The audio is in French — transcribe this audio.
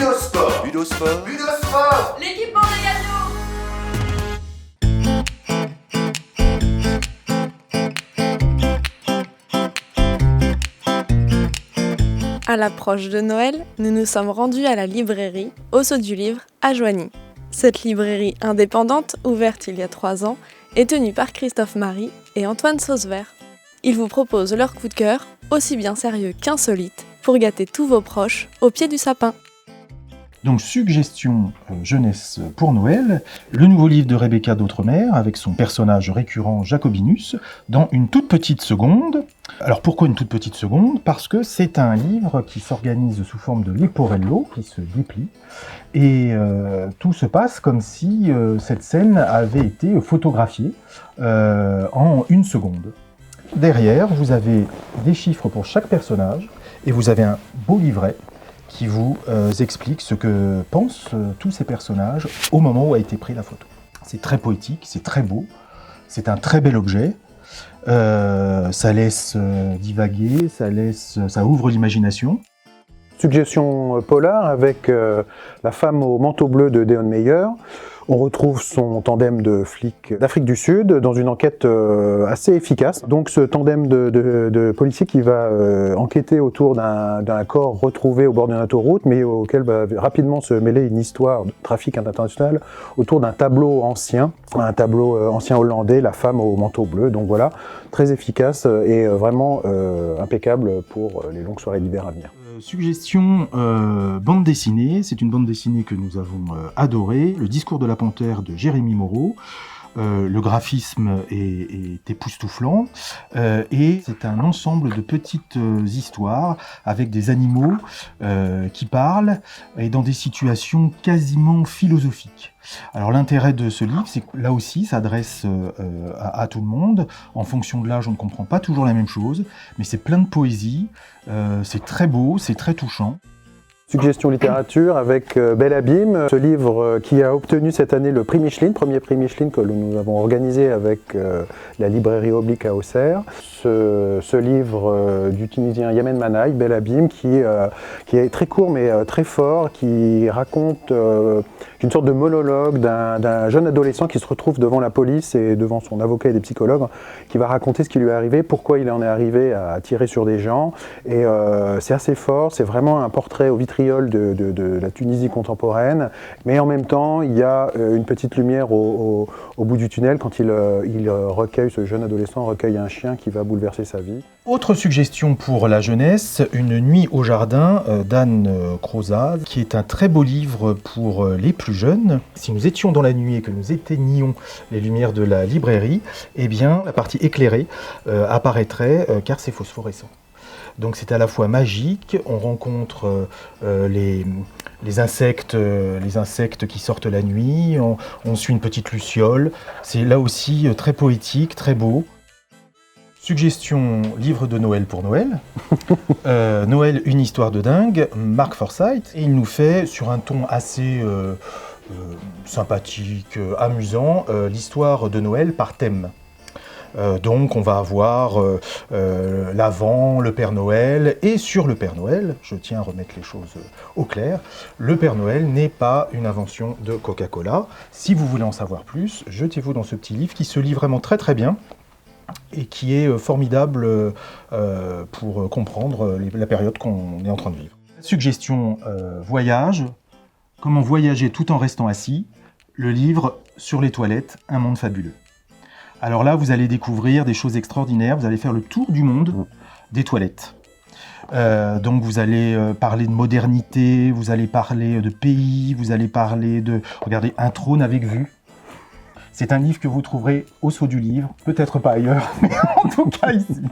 Budosport. Budosport. Budosport. L'équipement des gâteaux. À l'approche de Noël, nous nous sommes rendus à la librairie Au Saut du Livre à Joigny. Cette librairie indépendante, ouverte il y a 3 ans, est tenue par Christophe Marie et Antoine Sauzevert. Ils vous proposent leur coup de cœur, aussi bien sérieux qu'insolite, pour gâter tous vos proches au pied du sapin. Donc, suggestion jeunesse pour Noël, le nouveau livre de Rebecca d'Outremer avec son personnage récurrent Jacobinus dans une toute petite seconde. Alors pourquoi une toute petite seconde ? Parce que c'est un livre qui s'organise sous forme de leporello, qui se déplie, et tout se passe comme si cette scène avait été photographiée en 1 seconde. Derrière, vous avez des chiffres pour chaque personnage, et vous avez un beau livret qui vous explique ce que pensent tous ces personnages au moment où a été prise la photo. C'est très poétique, c'est très beau, c'est un très bel objet, ça laisse divaguer, ça ouvre l'imagination. Suggestion polar avec La femme au manteau bleu de Deon Meyer. On retrouve son tandem de flics d'Afrique du Sud dans une enquête assez efficace. Donc ce tandem de policiers qui va enquêter autour d'un corps retrouvé au bord d'une autoroute, mais auquel va rapidement se mêler une histoire de trafic international autour d'un tableau ancien hollandais, La femme au manteau bleu. Donc voilà, très efficace et vraiment impeccable pour les longues soirées d'hiver à venir. Suggestion bande dessinée, c'est une bande dessinée que nous avons adorée, Le discours de la panthère de Jérémy Moreau. Le graphisme est époustouflant et c'est un ensemble de petites histoires avec des animaux qui parlent et dans des situations quasiment philosophiques. Alors l'intérêt de ce livre, c'est que là aussi, ça s'adresse à tout le monde. En fonction de l'âge, on ne comprend pas toujours la même chose, mais c'est plein de poésie, c'est très beau, c'est très touchant. Suggestion littérature avec Bel Abîme, ce livre qui a obtenu cette année le prix Micheline, premier prix Micheline que nous avons organisé avec la librairie Oblique à Auxerre. Ce livre du Tunisien Yamen Manaï, Bel Abîme, qui est très court mais très fort, qui raconte une sorte de monologue d'un jeune adolescent qui se retrouve devant la police et devant son avocat et des psychologues, qui va raconter ce qui lui est arrivé, pourquoi il en est arrivé à tirer sur des gens. Et c'est assez fort, c'est vraiment un portrait au vitriol de la Tunisie contemporaine, mais en même temps, il y a une petite lumière au bout du tunnel quand ce jeune adolescent recueille un chien qui va bouleverser sa vie. Autre suggestion pour la jeunesse, Une nuit au jardin d'Anne Crozaz, qui est un très beau livre pour les plus jeunes. Si nous étions dans la nuit et que nous éteignions les lumières de la librairie, eh bien, la partie éclairée apparaîtrait car c'est phosphorescent. Donc c'est à la fois magique, on rencontre les insectes qui sortent la nuit, on suit une petite luciole, c'est là aussi très poétique, très beau. Suggestion livre de Noël pour Noël. Noël, une histoire de dingue, Mark Forsyth. Et il nous fait, sur un ton assez sympathique, amusant, l'histoire de Noël par thème. Donc on va avoir l'Avent, le Père Noël, et sur le Père Noël, je tiens à remettre les choses au clair, le Père Noël n'est pas une invention de Coca-Cola. Si vous voulez en savoir plus, jetez-vous dans ce petit livre qui se lit vraiment très très bien et qui est formidable pour comprendre la période qu'on est en train de vivre. Suggestion voyage, comment voyager tout en restant assis, le livre Sur les toilettes, un monde fabuleux. Alors là, vous allez découvrir des choses extraordinaires, vous allez faire le tour du monde des toilettes. Donc vous allez parler de modernité, vous allez parler de pays, vous allez parler de... Regardez, un trône avec vue. C'est un livre que vous trouverez au Saut du Livre, peut-être pas ailleurs, mais en tout cas ici.